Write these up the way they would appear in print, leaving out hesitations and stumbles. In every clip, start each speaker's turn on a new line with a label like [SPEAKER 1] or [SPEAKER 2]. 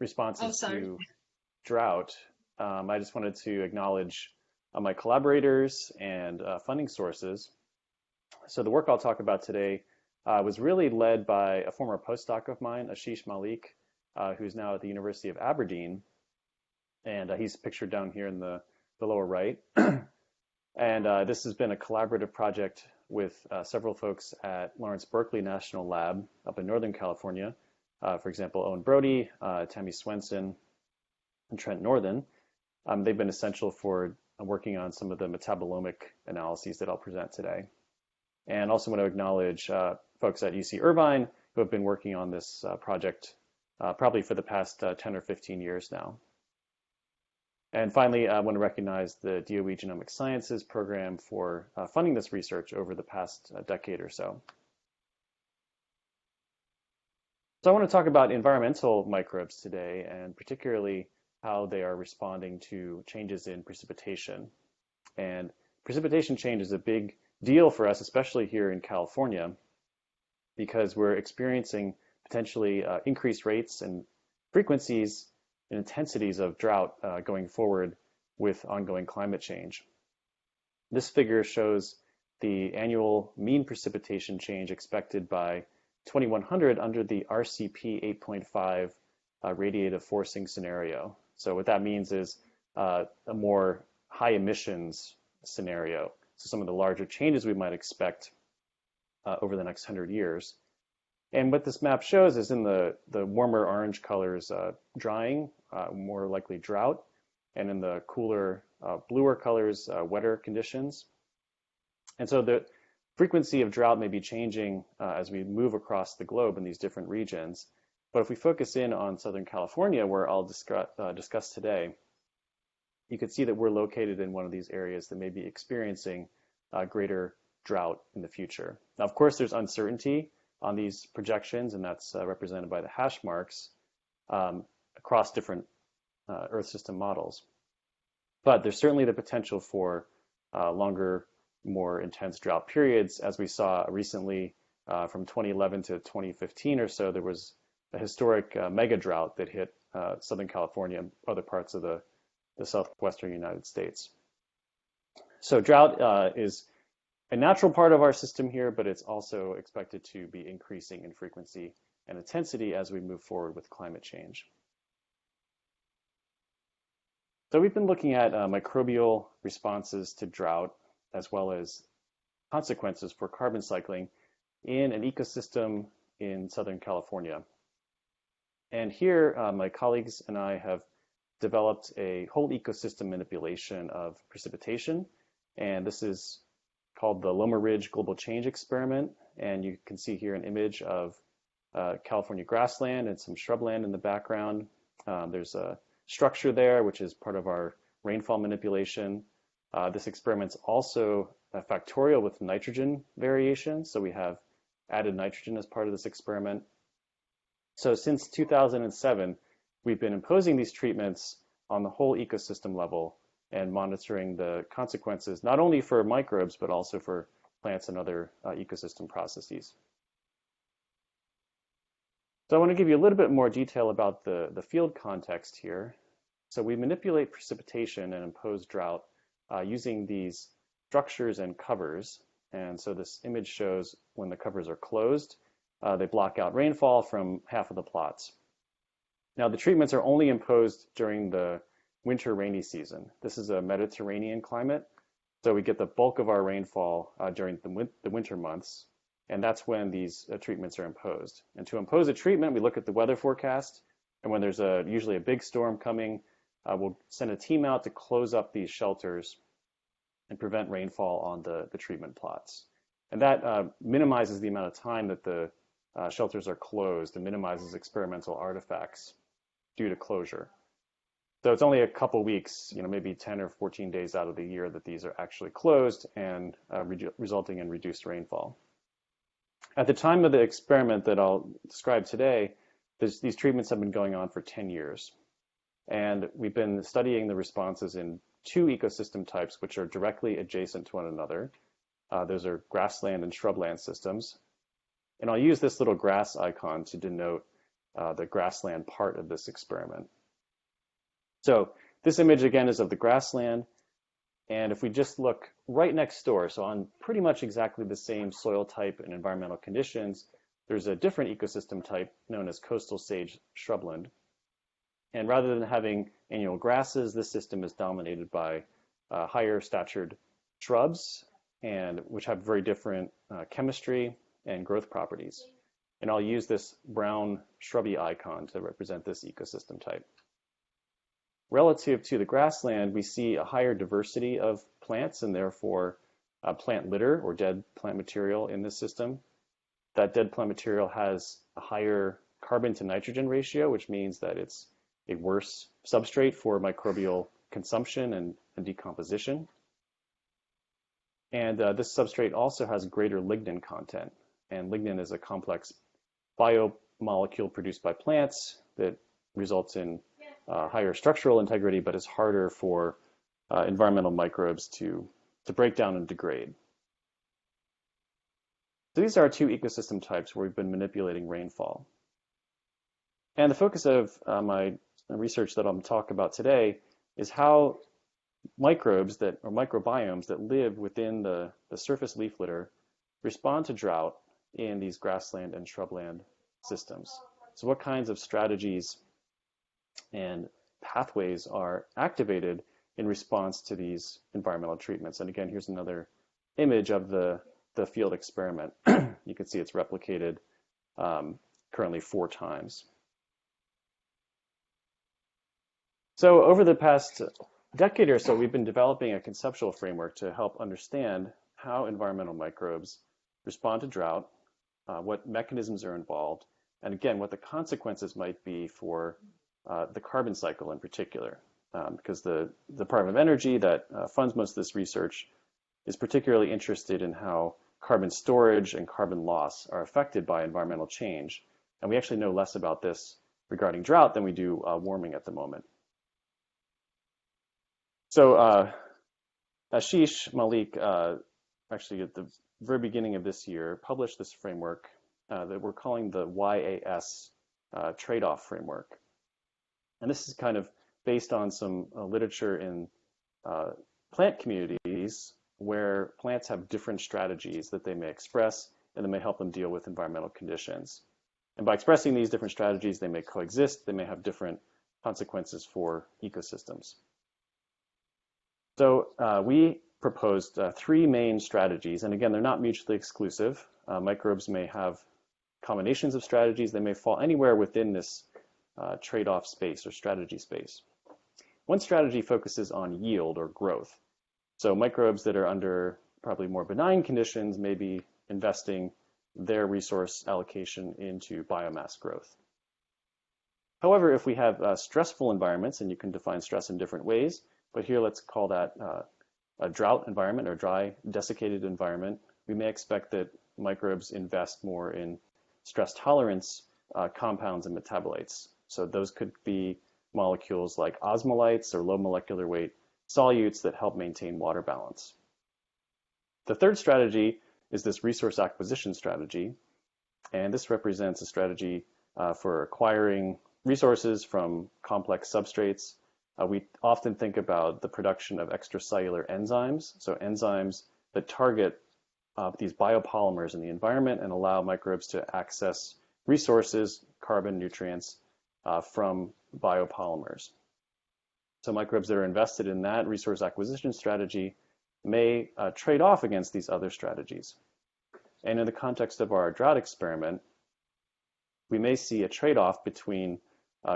[SPEAKER 1] responses
[SPEAKER 2] sorry.
[SPEAKER 1] to drought, I just wanted to acknowledge my collaborators and funding sources. So the work I'll talk about today was really led by a former postdoc of mine, Ashish Malik, who's now at the University of Aberdeen. And he's pictured down here in the lower right. And this has been a collaborative project with several folks at Lawrence Berkeley National Lab up in Northern California. For example, Owen Brody, Tammy Swenson, and Trent Northern. They've been essential for working on some of the metabolomic analyses that I'll present today. And also want to acknowledge folks at UC Irvine who have been working on this project probably for the past 10 or 15 years now. And finally, I want to recognize the DOE Genomic Sciences program for funding this research over the past decade or so. So I want to talk about environmental microbes today, and particularly how they are responding to changes in precipitation. And precipitation change is a big deal for us, especially here in California, because we're experiencing potentially increased rates and frequencies and intensities of drought going forward with ongoing climate change. This figure shows the annual mean precipitation change expected by 2100 under the RCP 8.5 radiative forcing scenario. So what that means is a more high emissions scenario. So some of the larger changes we might expect over the next 100 years. And what this map shows is in the warmer orange colors, drying, more likely drought, and in the cooler bluer colors, wetter conditions. And so the frequency of drought may be changing as we move across the globe in these different regions. But if we focus in on Southern California, where I'll discuss today, you can see that we're located in one of these areas that may be experiencing greater drought in the future. Now, of course, there's uncertainty on these projections, and that's represented by the hash marks across different Earth system models. But there's certainly the potential for longer, more intense drought periods. As we saw recently from 2011 to 2015 or so, there was a historic mega drought that hit Southern California and other parts of the southwestern United States. So drought is a natural part of our system here, but it's also expected to be increasing in frequency and intensity as we move forward with climate change. So we've been looking at microbial responses to drought, as well as consequences for carbon cycling in an ecosystem in Southern California. And here, my colleagues and I have developed a whole ecosystem manipulation of precipitation. And this is called the Loma Ridge Global Change Experiment. And you can see here an image of California grassland and some shrubland in the background. There's a structure there, which is part of our rainfall manipulation. This experiment's also factorial with nitrogen variation. So we have added nitrogen as part of this experiment. So since 2007, we've been imposing these treatments on the whole ecosystem level and monitoring the consequences, not only for microbes, but also for plants and other ecosystem processes. So I want to give you a little bit more detail about the field context here. So we manipulate precipitation and impose drought using these structures and covers. And so this image shows when the covers are closed, they block out rainfall from half of the plots. Now the treatments are only imposed during the winter rainy season. This is a Mediterranean climate, so we get the bulk of our rainfall during the winter months, and that's when these treatments are imposed. And to impose a treatment, we look at the weather forecast, and when there's usually a big storm coming, we'll send a team out to close up these shelters and prevent rainfall on the treatment plots. And that minimizes the amount of time that the shelters are closed and minimizes experimental artifacts due to closure. So it's only a couple weeks, maybe 10 or 14 days out of the year that these are actually closed and resulting in reduced rainfall. At the time of the experiment that I'll describe today, these treatments have been going on for 10 years. And we've been studying the responses in two ecosystem types, which are directly adjacent to one another. Those are grassland and shrubland systems. And I'll use this little grass icon to denote the grassland part of this experiment. So this image again is of the grassland. And if we just look right next door, so on pretty much exactly the same soil type and environmental conditions, there's a different ecosystem type known as coastal sage shrubland. And rather than having annual grasses, this system is dominated by higher statured shrubs, and which have very different chemistry and growth properties. And I'll use this brown shrubby icon to represent this ecosystem type. Relative to the grassland, we see a higher diversity of plants and therefore plant litter or dead plant material in this system. That dead plant material has a higher carbon to nitrogen ratio, which means that it's a worse substrate for microbial consumption and decomposition. And this substrate also has greater lignin content. And lignin is a complex biomolecule produced by plants that results in higher structural integrity, but is harder for environmental microbes to break down and degrade. So these are our two ecosystem types where we've been manipulating rainfall. And the focus of my research that I'm talking about today is how microbes or microbiomes that live within the surface leaf litter respond to drought in these grassland and shrubland systems. So what kinds of strategies and pathways are activated in response to these environmental treatments? And again, here's another image of the field experiment. You can see it's replicated currently 4 times. So over the past decade or so, we've been developing a conceptual framework to help understand how environmental microbes respond to drought, what mechanisms are involved, and again, what the consequences might be for the carbon cycle in particular, because the Department of Energy that funds most of this research is particularly interested in how carbon storage and carbon loss are affected by environmental change. And we actually know less about this regarding drought than we do warming at the moment. So Ashish Malik, actually at the very beginning of this year, published this framework that we're calling the YAS tradeoff framework. And this is kind of based on some literature in plant communities where plants have different strategies that they may express and that may help them deal with environmental conditions. And by expressing these different strategies, they may coexist, they may have different consequences for ecosystems. So we proposed 3 main strategies, and again, they're not mutually exclusive. Microbes may have combinations of strategies. They may fall anywhere within this trade-off space or strategy space. One strategy focuses on yield or growth. So microbes that are under probably more benign conditions may be investing their resource allocation into biomass growth. However, if we have stressful environments, and you can define stress in different ways, but here let's call that a drought environment or dry, desiccated environment, we may expect that microbes invest more in stress tolerance compounds and metabolites. So those could be molecules like osmolytes or low molecular weight solutes that help maintain water balance. The third strategy is this resource acquisition strategy, and this represents a strategy for acquiring resources from complex substrates. We often think about the production of extracellular enzymes, so enzymes that target these biopolymers in the environment and allow microbes to access resources, carbon, nutrients, from biopolymers. So microbes that are invested in that resource acquisition strategy may trade off against these other strategies. And in the context of our drought experiment, we may see a trade-off between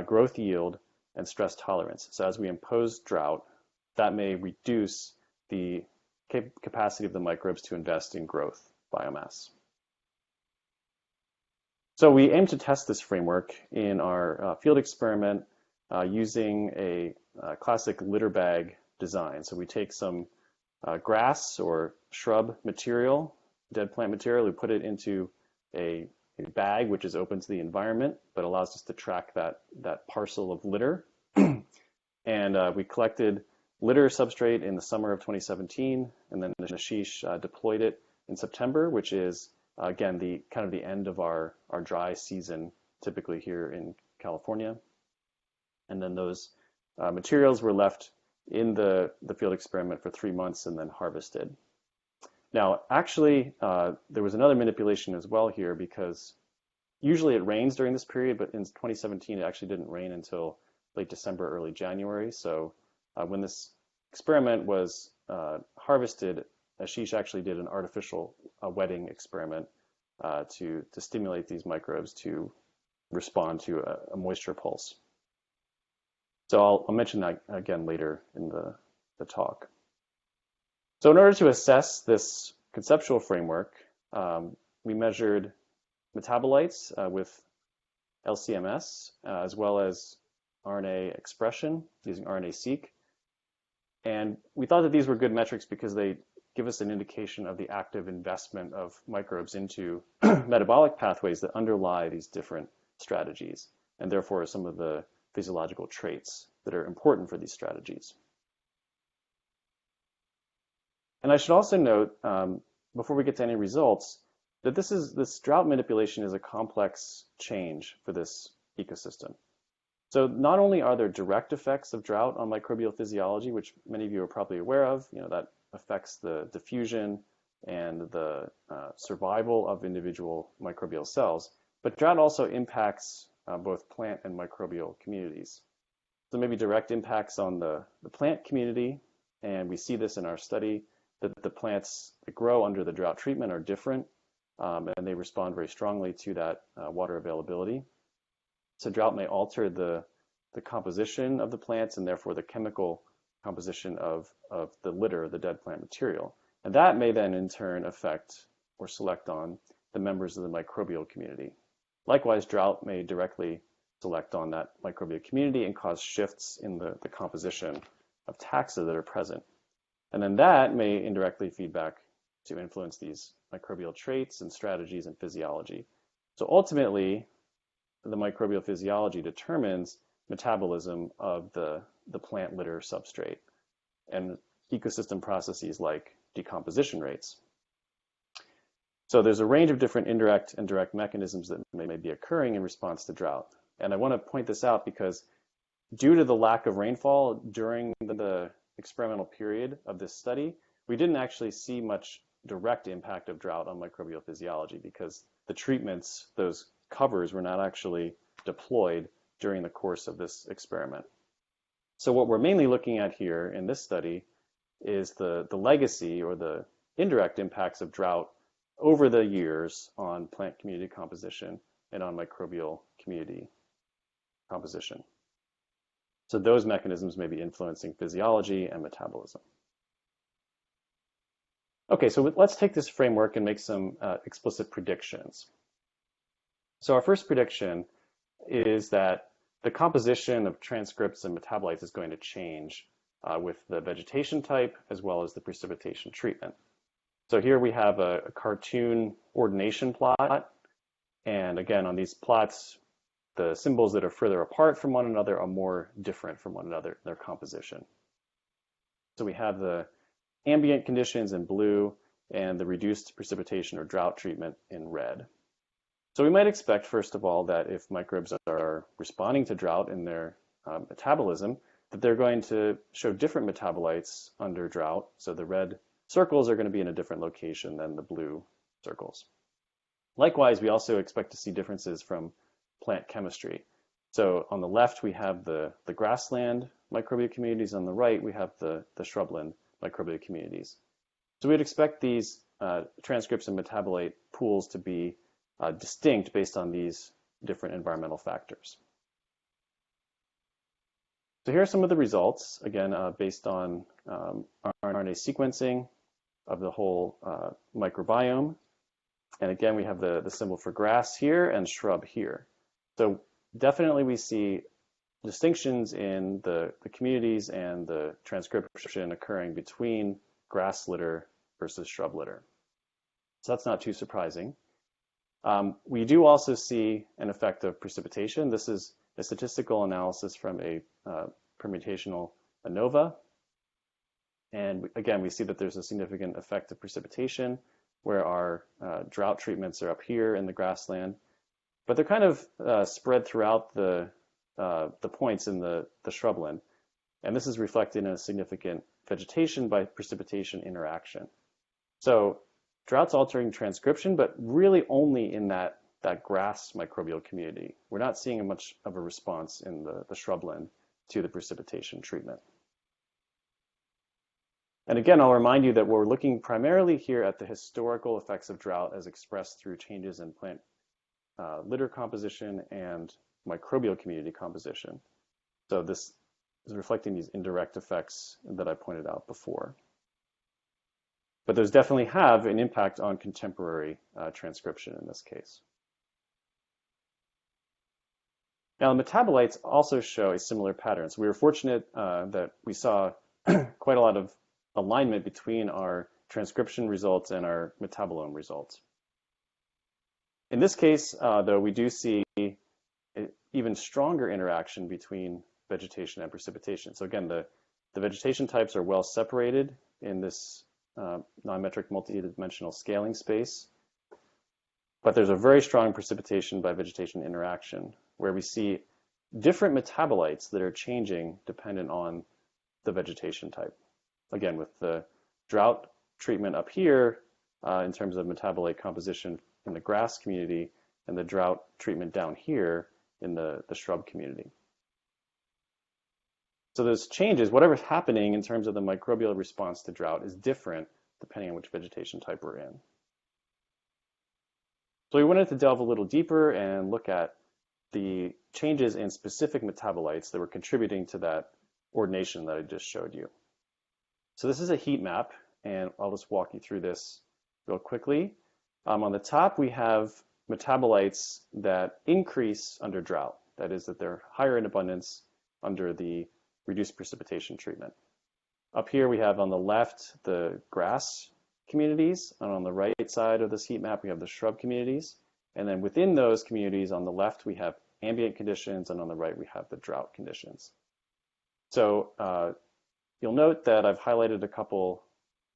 [SPEAKER 1] growth yield and stress tolerance. So as we impose drought, that may reduce the capacity of the microbes to invest in growth biomass. So we aim to test this framework in our field experiment using a classic litter bag design. So we take some grass or shrub material, dead plant material, we put it into a bag which is open to the environment but allows us to track that parcel of litter. And we collected litter substrate in the summer of 2017, and then Ashish deployed it in September, which is again the end of our dry season typically here in California. And then those materials were left in the field experiment for 3 months and then harvested. Now, actually, there was another manipulation as well here, because usually it rains during this period, but in 2017 it actually didn't rain until late December, early January. So when this experiment was harvested, Ashish actually did an artificial wetting experiment to stimulate these microbes to respond to a moisture pulse. So I'll mention that again later in the talk. So in order to assess this conceptual framework, we measured metabolites with LC-MS, as well as RNA expression using RNA-seq. And we thought that these were good metrics because they give us an indication of the active investment of microbes into metabolic pathways that underlie these different strategies, and therefore some of the physiological traits that are important for these strategies. And I should also note, before we get to any results, that this drought manipulation is a complex change for this ecosystem. So not only are there direct effects of drought on microbial physiology, which many of you are probably aware of, that affects the diffusion and the survival of individual microbial cells, but drought also impacts both plant and microbial communities. So maybe direct impacts on the plant community, and we see this in our study, that the plants that grow under the drought treatment are different, and they respond very strongly to that water availability. So drought may alter the composition of the plants and therefore the chemical composition of the litter, the dead plant material. And that may then in turn affect or select on the members of the microbial community. Likewise, drought may directly select on that microbial community and cause shifts in the composition of taxa that are present. And then that may indirectly feed back to influence these microbial traits and strategies and physiology. So ultimately, the microbial physiology determines metabolism of the plant litter substrate and ecosystem processes like decomposition rates. So there's a range of different indirect and direct mechanisms that may be occurring in response to drought. And I want to point this out because due to the lack of rainfall during the experimental period of this study, we didn't actually see much direct impact of drought on microbial physiology because the treatments, those covers, were not actually deployed during the course of this experiment. So what we're mainly looking at here in this study is the legacy or the indirect impacts of drought over the years on plant community composition and on microbial community composition. So those mechanisms may be influencing physiology and metabolism. Okay, so let's take this framework and make some explicit predictions. So our first prediction is that the composition of transcripts and metabolites is going to change with the vegetation type as well as the precipitation treatment. So here we have a cartoon ordination plot. And again, on these plots, the symbols that are further apart from one another are more different from one another, their composition. So we have the ambient conditions in blue and the reduced precipitation or drought treatment in red. So we might expect, first of all, that if microbes are responding to drought in their metabolism, that they're going to show different metabolites under drought. So the red circles are going to be in a different location than the blue circles. Likewise, we also expect to see differences from plant chemistry. So on the left, we have the grassland microbial communities. On the right, we have the shrubland microbial communities. So we'd expect these transcripts and metabolite pools to be distinct based on these different environmental factors. So here are some of the results, again, based on RNA sequencing of the whole microbiome. And again, we have the symbol for grass here and shrub here. So definitely we see distinctions in the communities and the transcription occurring between grass litter versus shrub litter. So that's not too surprising. We do also see an effect of precipitation. This is a statistical analysis from a permutational ANOVA. And again, we see that there's a significant effect of precipitation where our drought treatments are up here in the grassland. but they're kind of spread throughout the points in the shrubland. And this is reflected in a significant vegetation by precipitation interaction. So drought's altering transcription, but really only in that grass microbial community. We're not seeing much of a response in the shrubland to the precipitation treatment. And again, I'll remind you that we're looking primarily here at the historical effects of drought as expressed through changes in plant litter composition and microbial community composition. So this is reflecting these indirect effects that I pointed out before. But those definitely have an impact on contemporary transcription in this case. Now, the metabolites also show a similar pattern. So we were fortunate that we saw quite a lot of alignment between our transcription results and our metabolome results. In this case, though, we do see an even stronger interaction between vegetation and precipitation. So again, the vegetation types are well separated in this non-metric multidimensional scaling space, but there's a very strong precipitation by vegetation interaction where we see different metabolites that are changing dependent on the vegetation type. Again, with the drought treatment up here in terms of metabolite composition in the grass community and the drought treatment down here in the shrub community. So those changes, whatever's happening in terms of the microbial response to drought is different depending on which vegetation type we're in. So we wanted to delve a little deeper and look at the changes in specific metabolites that were contributing to that ordination that I just showed you. So this is a heat map, and I'll just walk you through this real quickly. On the top, we have metabolites that increase under drought. That is, that they're higher in abundance under the reduced precipitation treatment. Up here, we have on the left the grass communities, and on the right side of this heat map, we have the shrub communities. And then within those communities, on the left, we have ambient conditions, and on the right, we have the drought conditions. So you'll note that I've highlighted a couple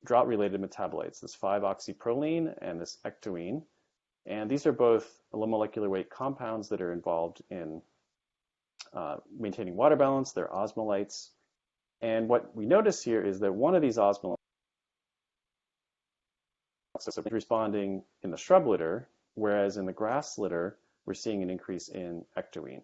[SPEAKER 1] drought-related metabolites, this 5-oxyproline and this ectoine. And these are both low molecular weight compounds that are involved in maintaining water balance. They're osmolytes. And what we notice here is that one of these osmolytes is responding in the shrub litter, whereas in the grass litter, we're seeing an increase in ectoine.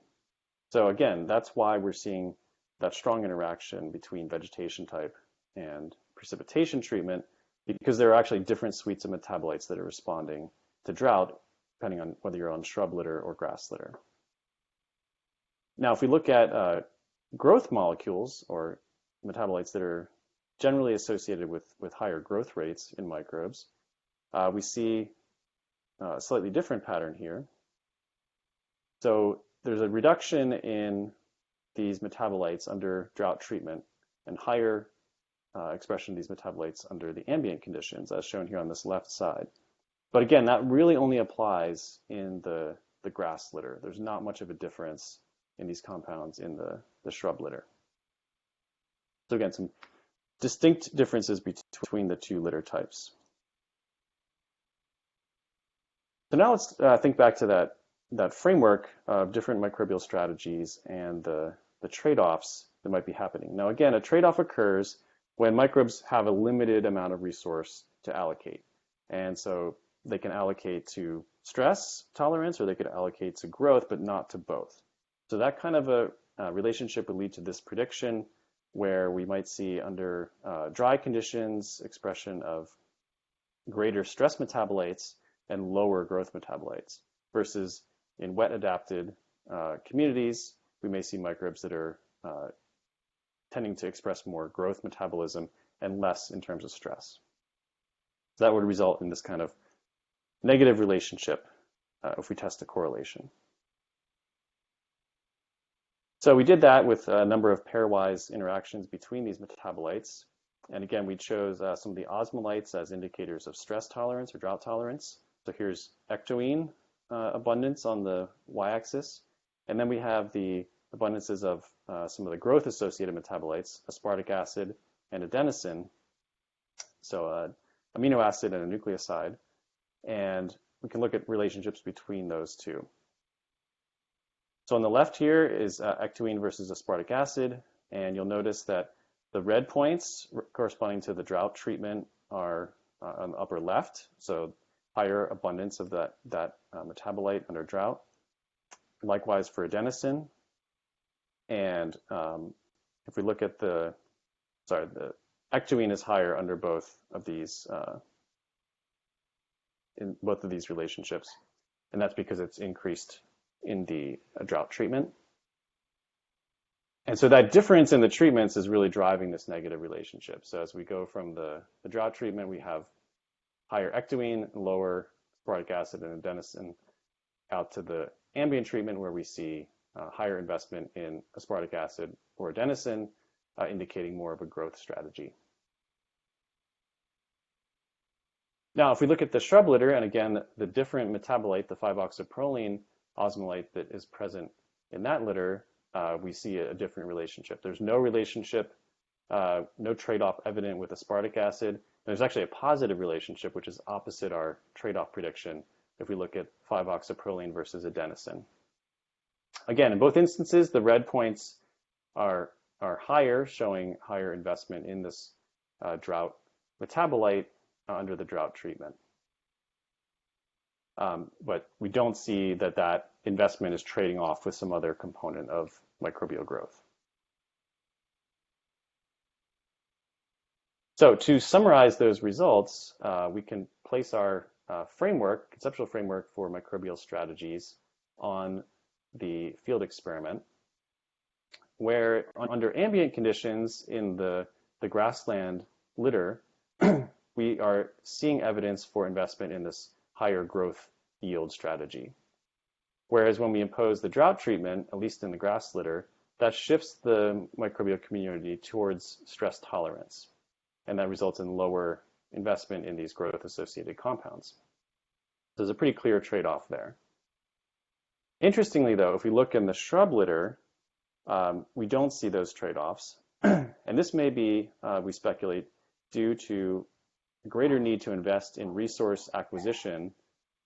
[SPEAKER 1] So again, that's why we're seeing that strong interaction between vegetation type and precipitation treatment, because there are actually different suites of metabolites that are responding to drought, depending on whether you're on shrub litter or grass litter. Now, if we look at growth molecules or metabolites that are generally associated with higher growth rates in microbes, we see a slightly different pattern here. So there's a reduction in these metabolites under drought treatment and higher expression of these metabolites under the ambient conditions, as shown here on this left side. But again, that really only applies in the grass litter. There's not much of a difference in these compounds in the shrub litter. So again, some distinct differences between the two litter types. So now let's think back to that framework of different microbial strategies and the trade-offs that might be happening. Now again, a trade-off occurs when microbes have a limited amount of resource to allocate. And so they can allocate to stress tolerance or they could allocate to growth, but not to both. So that kind of a relationship would lead to this prediction where we might see under dry conditions expression of greater stress metabolites and lower growth metabolites, versus in wet adapted communities, we may see microbes that are tending to express more growth metabolism and less in terms of stress. So that would result in this kind of negative relationship if we test a correlation. So we did that with a number of pairwise interactions between these metabolites. And again, we chose some of the osmolytes as indicators of stress tolerance or drought tolerance. So here's ectoine abundance on the y-axis. And then we have the abundances of some of the growth-associated metabolites, aspartic acid and adenosine. So amino acid and a nucleoside. And we can look at relationships between those two. So on the left here is ectoine versus aspartic acid, and you'll notice that the red points corresponding to the drought treatment are on the upper left, so higher abundance of that metabolite under drought. Likewise for adenosine, and if we look at the ectoine is higher under both of these in both of these relationships, and that's because it's increased in the drought treatment. And so that difference in the treatments is really driving this negative relationship. So as we go from the drought treatment, we have higher ectoine, lower aspartic acid and adenosine, out to the ambient treatment where we see higher investment in aspartic acid or adenosine, indicating more of a growth strategy. Now, if we look at the shrub litter, and again, the different metabolite, the 5-oxyproline osmolite that is present in that litter, we see a different relationship. There's no relationship, no trade-off evident with aspartic acid. There's actually a positive relationship, which is opposite our trade-off prediction if we look at 5-oxyproline versus adenosine. Again, in both instances, the red points are higher, showing higher investment in this drought metabolite under the drought treatment. But we don't see that investment is trading off with some other component of microbial growth. So to summarize those results, we can place our conceptual framework for microbial strategies on the field experiment, where under ambient conditions in the grassland litter, we are seeing evidence for investment in this higher growth yield strategy. Whereas when we impose the drought treatment, at least in the grass litter, that shifts the microbial community towards stress tolerance, and that results in lower investment in these growth-associated compounds. So there's a pretty clear trade-off there. Interestingly, though, if we look in the shrub litter, we don't see those trade-offs, and this may be, we speculate, due to a greater need to invest in resource acquisition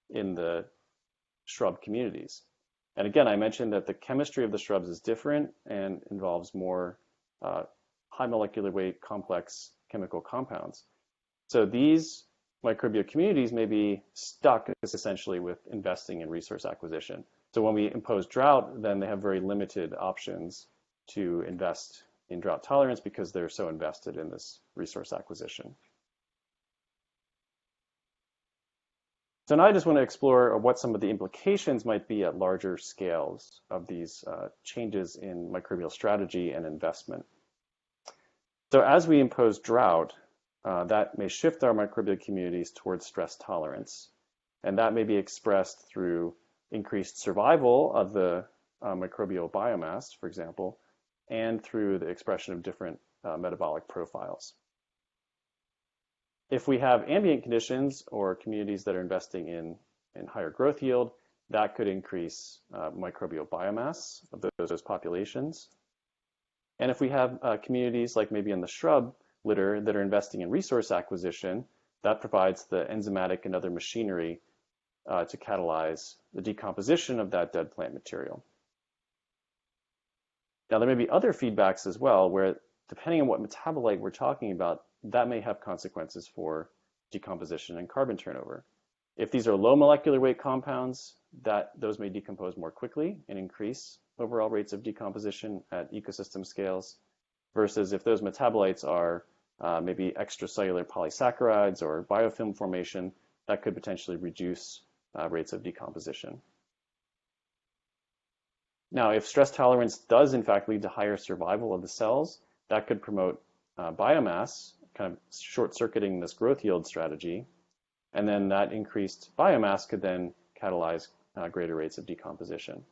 [SPEAKER 1] in the shrub communities. And again, I mentioned that the chemistry of the shrubs is different and involves more high molecular weight complex chemical compounds. So these microbial communities may be stuck essentially with investing in resource acquisition. So when we impose drought, then they have very limited options to invest in drought tolerance because they're so invested in this resource acquisition. So now I just want to explore what some of the implications might be at larger scales of these changes in microbial strategy and investment. So as we impose drought, that may shift our microbial communities towards stress tolerance, and that may be expressed through increased survival of the microbial biomass, for example, and through the expression of different metabolic profiles. If we have ambient conditions or communities that are investing in higher growth yield, that could increase microbial biomass of those populations. And if we have communities like maybe in the shrub litter that are investing in resource acquisition, that provides the enzymatic and other machinery to catalyze the decomposition of that dead plant material. Now, there may be other feedbacks as well, where depending on what metabolite we're talking about, that may have consequences for decomposition and carbon turnover. If these are low molecular weight compounds, those may decompose more quickly and increase overall rates of decomposition at ecosystem scales, versus if those metabolites are maybe extracellular polysaccharides or biofilm formation, that could potentially reduce rates of decomposition. Now, if stress tolerance does in fact lead to higher survival of the cells, that could promote biomass, kind of short-circuiting this growth yield strategy, and then that increased biomass could then catalyze greater rates of decomposition.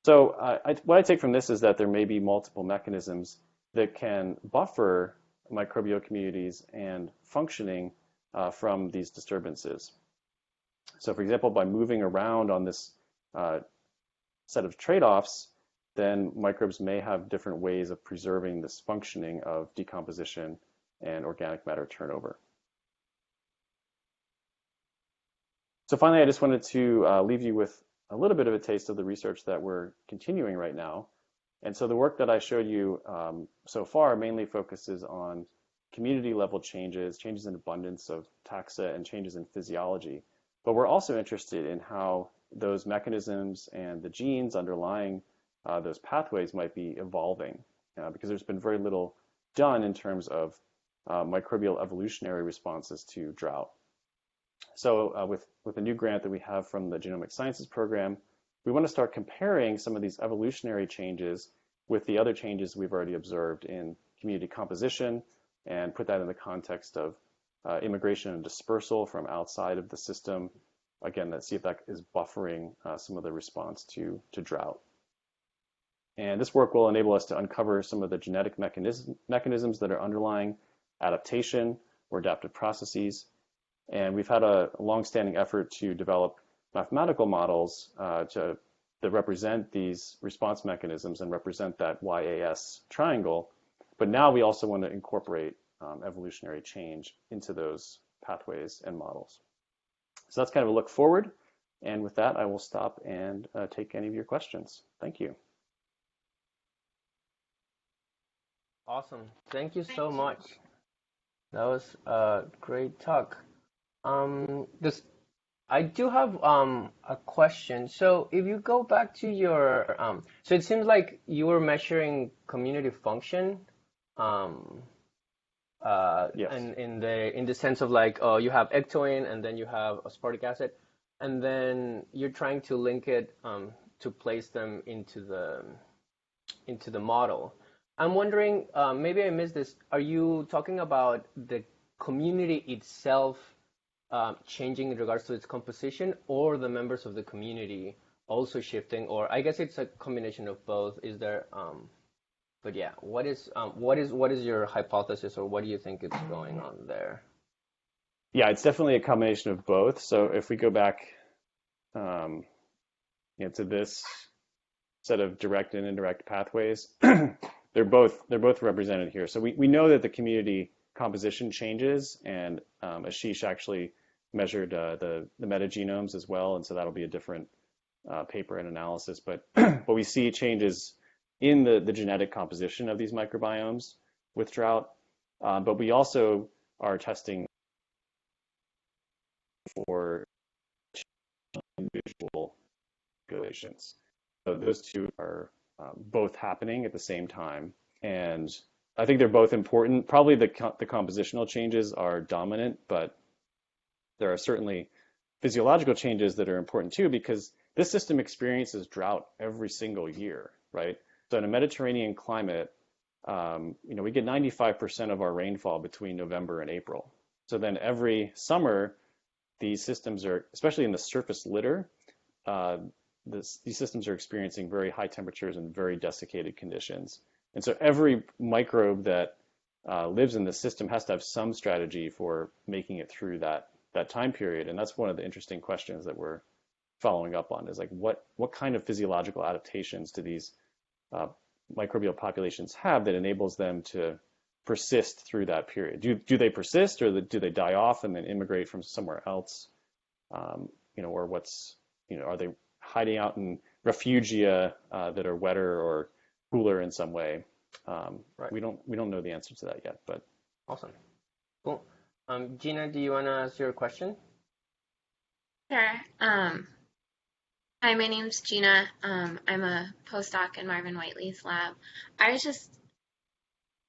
[SPEAKER 1] So what I take from this is that there may be multiple mechanisms that can buffer microbial communities and functioning from these disturbances. So for example, by moving around on this set of trade-offs, then microbes may have different ways of preserving this functioning of decomposition and organic matter turnover. So finally, I just wanted to leave you with a little bit of a taste of the research that we're continuing right now. And so the work that I showed you so far mainly focuses on community level changes, changes in abundance of taxa, and changes in physiology. But we're also interested in how those mechanisms and the genes underlying those pathways might be evolving, because there's been very little done in terms of microbial evolutionary responses to drought. So with a new grant that we have from the Genomic Sciences program, we want to start comparing some of these evolutionary changes with the other changes we've already observed in community composition, and put that in the context of immigration and dispersal from outside of the system. Again, let's see if that is buffering some of the response to drought. And this work will enable us to uncover some of the genetic mechanisms that are underlying adaptation or adaptive processes. And we've had a long-standing effort to develop mathematical models that represent these response mechanisms and represent that YAS triangle. But now we also want to incorporate evolutionary change into those pathways and models. So that's kind of a look forward. And with that, I will stop and take any of your questions. Thank you.
[SPEAKER 2] Awesome. Thank you so much. That was a great talk. I do have a question. So if you go back to your, so it seems like you were measuring community function,
[SPEAKER 1] Yes.
[SPEAKER 2] and in the sense of like, oh, you have ectoin and then you have aspartic acid, and then you're trying to link it to place them into the model. I'm wondering, maybe I missed this. Are you talking about the community itself changing in regards to its composition, or the members of the community also shifting? Or I guess it's a combination of both. Is there? But yeah, what is your hypothesis, or what do you think is going on there?
[SPEAKER 1] Yeah, it's definitely a combination of both. So if we go back, to this set of direct and indirect pathways, they're both represented here. So we know that the community composition changes, and Ashish actually measured the metagenomes as well, and so that'll be a different paper and analysis. But we see changes in the genetic composition of these microbiomes with drought, but we also are testing for individual populations. So those two are both happening at the same time, and I think they're both important. Probably the compositional changes are dominant, but there are certainly physiological changes that are important too, because this system experiences drought every single year, right? So in a Mediterranean climate, we get 95% of our rainfall between November and April. So then every summer, these systems are, especially in the surface litter, these systems are experiencing very high temperatures and very desiccated conditions. And so every microbe that lives in the system has to have some strategy for making it through that time period. And that's one of the interesting questions that we're following up on, is like what kind of physiological adaptations do these microbial populations have that enables them to persist through that period? Do they persist, or do they die off and then immigrate from somewhere else? Or are they hiding out in refugia that are wetter or cooler in some way?
[SPEAKER 2] Right.
[SPEAKER 1] We don't know the answer to that yet, but
[SPEAKER 2] Awesome. Cool. Gina, do you want to ask your question?
[SPEAKER 3] Sure. Hi, my name's Gina. I'm a postdoc in Marvin Whiteley's lab. I was just,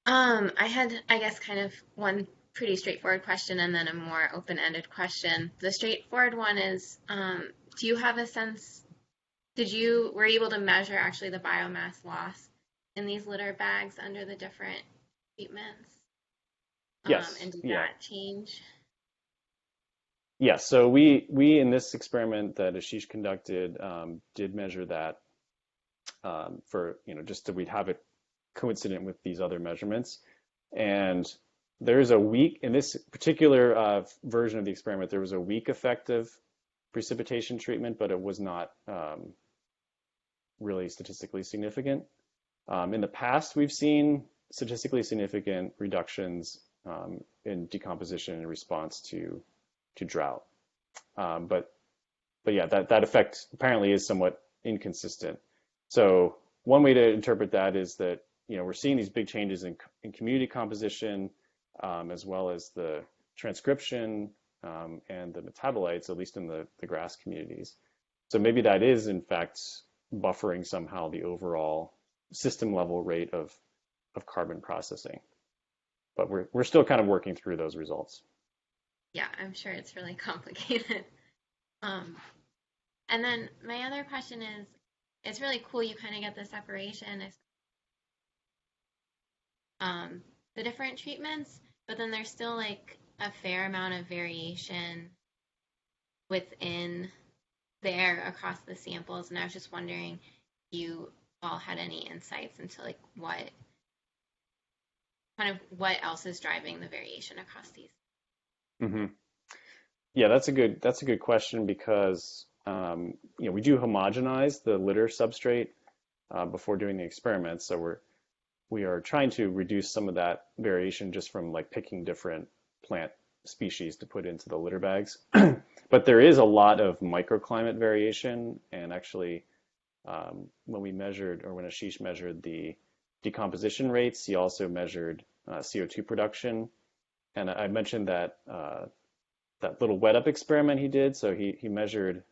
[SPEAKER 3] I had, I guess, kind of one pretty straightforward question and then a more open-ended question. The straightforward one is, do you have a sense, were you able to measure actually the biomass loss in these litter bags under the different treatments?
[SPEAKER 1] yes.
[SPEAKER 3] And did that change?
[SPEAKER 1] Yes, so we in this experiment that Ashish conducted did measure that for, just so we'd have it coincident with these other measurements. And there's a weak, in this particular version of the experiment, there was a weak effect of precipitation treatment, but it was not really statistically significant. In the past, we've seen statistically significant reductions in decomposition in response to drought. But but yeah, that effect apparently is somewhat inconsistent. So one way to interpret that is that, we're seeing these big changes in community composition, as well as the transcription, and the metabolites, at least in the grass communities. So maybe that is, in fact, buffering somehow the overall system level rate of carbon processing. But we're still kind of working through those results.
[SPEAKER 3] Yeah, I'm sure it's really complicated. Um, and then my other question is, it's really cool you kind of get the separation, the different treatments, but then there's still like a fair amount of variation within there across the samples. And I was just wondering if you all had any insights into like what else is driving the variation across these.
[SPEAKER 1] Hmm. Yeah, that's a good question because we do homogenize the litter substrate before doing the experiments. So we are trying to reduce some of that variation just from like picking different plant species to put into the litter bags. But there is a lot of microclimate variation, and actually, when we measured, or when Ashish measured the decomposition rates, he also measured CO2 production. And I mentioned that little wet up experiment he did. So he measured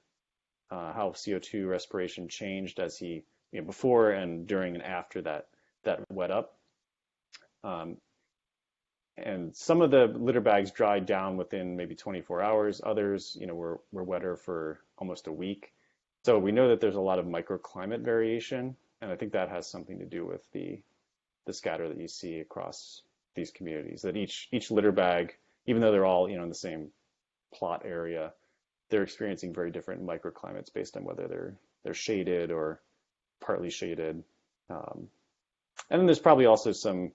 [SPEAKER 1] how CO2 respiration changed as he, before and during and after that wet up. And some of the litter bags dried down within maybe 24 hours. Others, were wetter for almost a week. So we know that there's a lot of microclimate variation, and I think that has something to do with the scatter that you see across these communities. That each litter bag, even though they're all, in the same plot area, they're experiencing very different microclimates based on whether they're shaded or partly shaded. And then there's probably also some,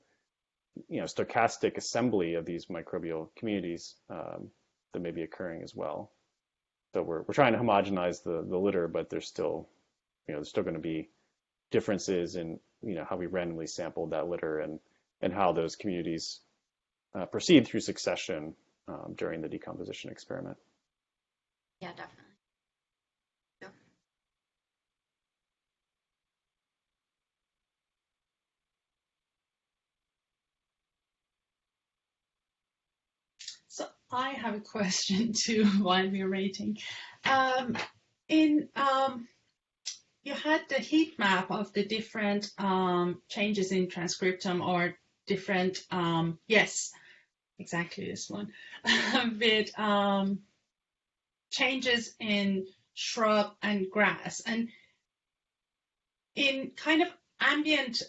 [SPEAKER 1] stochastic assembly of these microbial communities that may be occurring as well. So we're trying to homogenize the litter, but there's still going to be differences in how we randomly sampled that litter and how those communities proceed through succession during the decomposition experiment.
[SPEAKER 3] Yeah, definitely. Yeah.
[SPEAKER 4] So I have a question too while we're waiting. In You had the heat map of the different changes in transcriptome, or different yes, exactly this one, with changes in shrub and grass, and in kind of ambient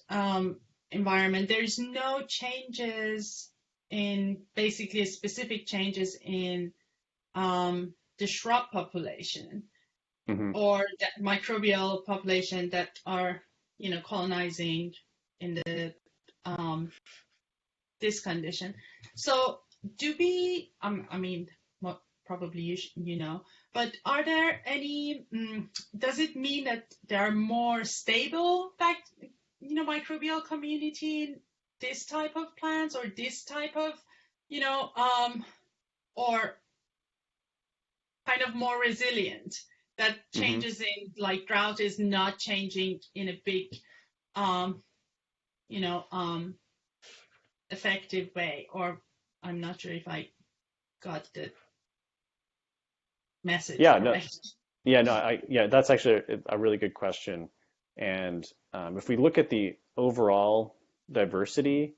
[SPEAKER 4] environment, there's no changes in basically specific changes in the shrub population,
[SPEAKER 1] Mm-hmm.
[SPEAKER 4] or the microbial population that are colonizing in the this condition. So do we I mean, what probably but are there any does it mean that there are more stable microbial community in this type of plants, or this type of or kind of more resilient, that
[SPEAKER 1] Mm-hmm.
[SPEAKER 4] changes in like drought is not changing in a big you know effective way? Or I'm not sure if I got the message
[SPEAKER 1] Yeah, no,
[SPEAKER 4] correct.
[SPEAKER 1] that's actually a really good question. And if we look at the overall diversity,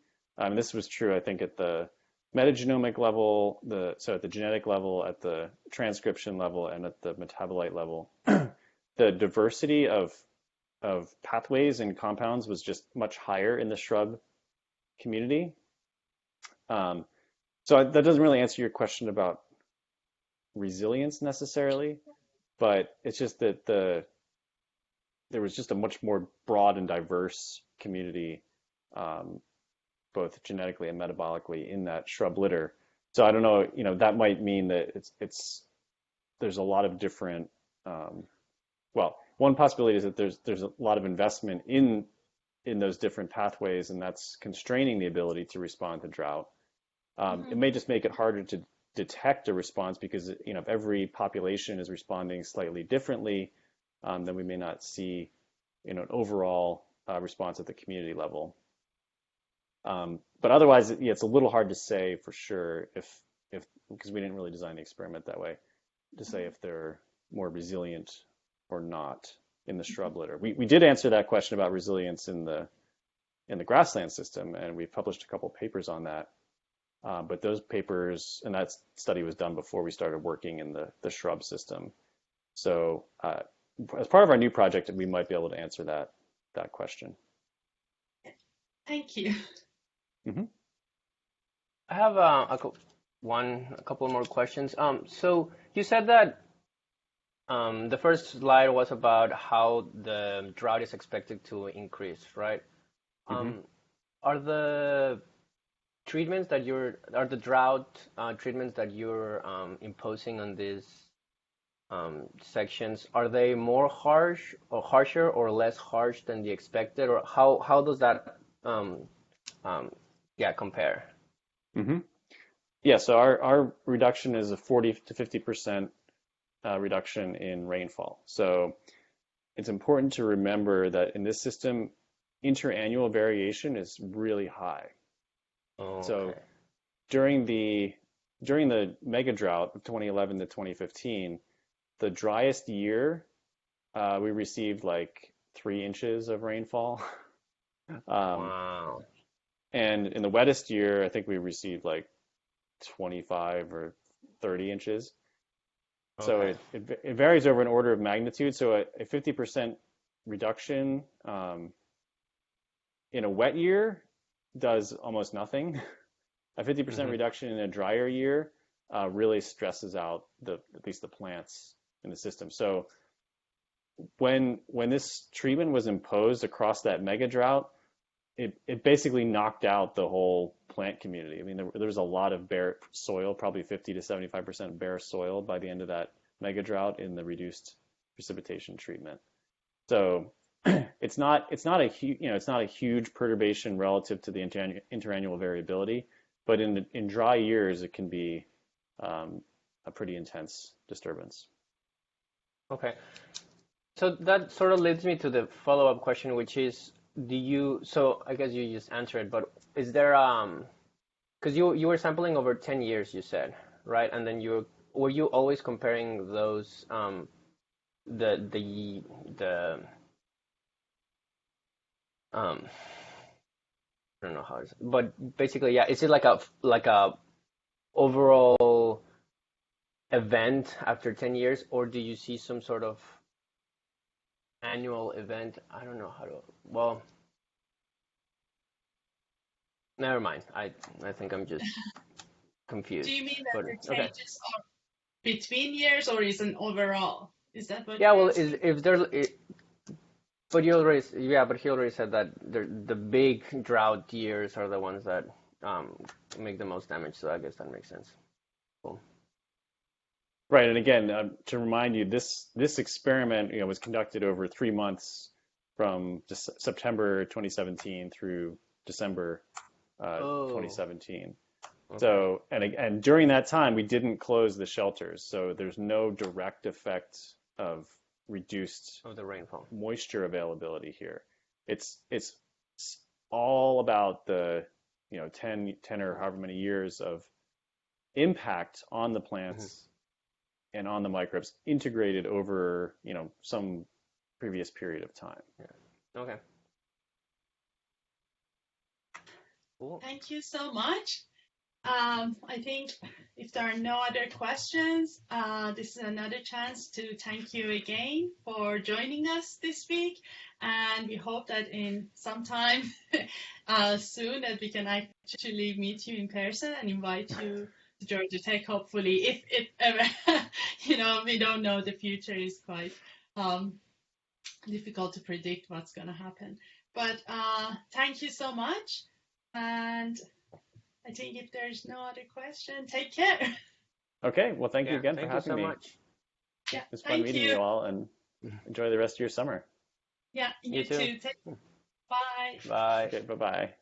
[SPEAKER 1] this was true, I think, at the metagenomic level, so at the genetic level, at the transcription level, and at the metabolite level, the diversity of pathways and compounds was just much higher in the shrub community. So that doesn't really answer your question about resilience necessarily, but it's just that there was just a much more broad and diverse community, both genetically and metabolically, in that shrub litter. So I don't know, that might mean that there's a lot of different. Well, one possibility is that there's a lot of investment in those different pathways, and that's constraining the ability to respond to drought. It may just make it harder detect a response because, if every population is responding slightly differently, then we may not see, an overall response at the community level. But otherwise, yeah, it's a little hard to say for sure if because we didn't really design the experiment that way, to say if they're more resilient or not in the shrub litter. We did answer that question about resilience in the grassland system, and we've published a couple papers on that. But those papers and that study was done before we started working in the shrub system. So as part of our new project, we might be able to answer that question.
[SPEAKER 4] Thank you.
[SPEAKER 1] Mm-hmm.
[SPEAKER 2] I have a couple more questions. So you said that the first slide was about how the drought is expected to increase, right?
[SPEAKER 1] Mm-hmm.
[SPEAKER 2] Are the drought treatments that you're imposing on these sections, are they more harsher or less harsh than the expected, or how does that compare?
[SPEAKER 1] Mm-hmm. Yeah, so our reduction is a 40 to 50% reduction in rainfall. So it's important to remember that in this system, interannual variation is really high.
[SPEAKER 2] Oh,
[SPEAKER 1] So
[SPEAKER 2] okay.
[SPEAKER 1] during the mega drought of 2011 to 2015, the driest year, we received like 3 inches of rainfall.
[SPEAKER 2] Wow.
[SPEAKER 1] And in the wettest year, I think we received like 25 or 30 inches. So
[SPEAKER 2] Okay.
[SPEAKER 1] it varies over an order of magnitude. So a 50% reduction in a wet year does almost nothing. A 50% reduction in a drier year really stresses out at least the plants in the system. So when this treatment was imposed across that mega drought, it basically knocked out the whole plant community. I mean, there was a lot of bare soil, probably 50 to 75% bare soil by the end of that mega drought in the reduced precipitation treatment. So it's not a huge perturbation relative to the interannual variability, but in dry years it can be a pretty intense disturbance.
[SPEAKER 2] Okay. So that sort of leads me to the follow-up question, which is, so I guess you just answered it, but is there, because you were sampling over 10 years, you said, right? And then were you always comparing those, the I don't know how it's, but basically, yeah, is it like a overall event after 10 years, or do you see some sort of annual event? I don't know how to, well, never mind. I think I'm just confused.
[SPEAKER 4] Do you mean that
[SPEAKER 2] But
[SPEAKER 4] the
[SPEAKER 2] okay.
[SPEAKER 4] changes are between years or is an overall? Is that what
[SPEAKER 2] Yeah,
[SPEAKER 4] you're
[SPEAKER 2] well,
[SPEAKER 4] asking?
[SPEAKER 2] if there's, but he already said that the big drought years are the ones that make the most damage. So I guess that makes sense. Cool.
[SPEAKER 1] Right, and again, to remind you, this experiment, was conducted over 3 months from September 2017 through December 2017.
[SPEAKER 2] Okay.
[SPEAKER 1] So, and during that time, we didn't close the shelters, so there's no direct effect of reduced
[SPEAKER 2] Of the rainfall.
[SPEAKER 1] moisture availability here. It's all about the 10 or however many years of impact on the plants and on the microbes integrated over some previous period of time.
[SPEAKER 2] Yeah. Okay. Cool.
[SPEAKER 4] Thank you so much. I think if there are no other questions, this is another chance to thank you again for joining us this week. And we hope that in some time soon that we can actually meet you in person and invite you to Georgia Tech, hopefully, if it ever, we don't know, the future is quite difficult to predict what's going to happen. But thank you so much. And I think if there's no other question, take care.
[SPEAKER 1] Okay, well, thank you again for
[SPEAKER 2] Thank you
[SPEAKER 1] having
[SPEAKER 2] so
[SPEAKER 1] me.
[SPEAKER 2] much.
[SPEAKER 4] Yeah,
[SPEAKER 1] It's fun meeting you all, and enjoy the rest of your summer.
[SPEAKER 4] Yeah, you
[SPEAKER 2] You too.
[SPEAKER 4] too. Bye.
[SPEAKER 2] Bye.
[SPEAKER 1] Okay, bye-bye.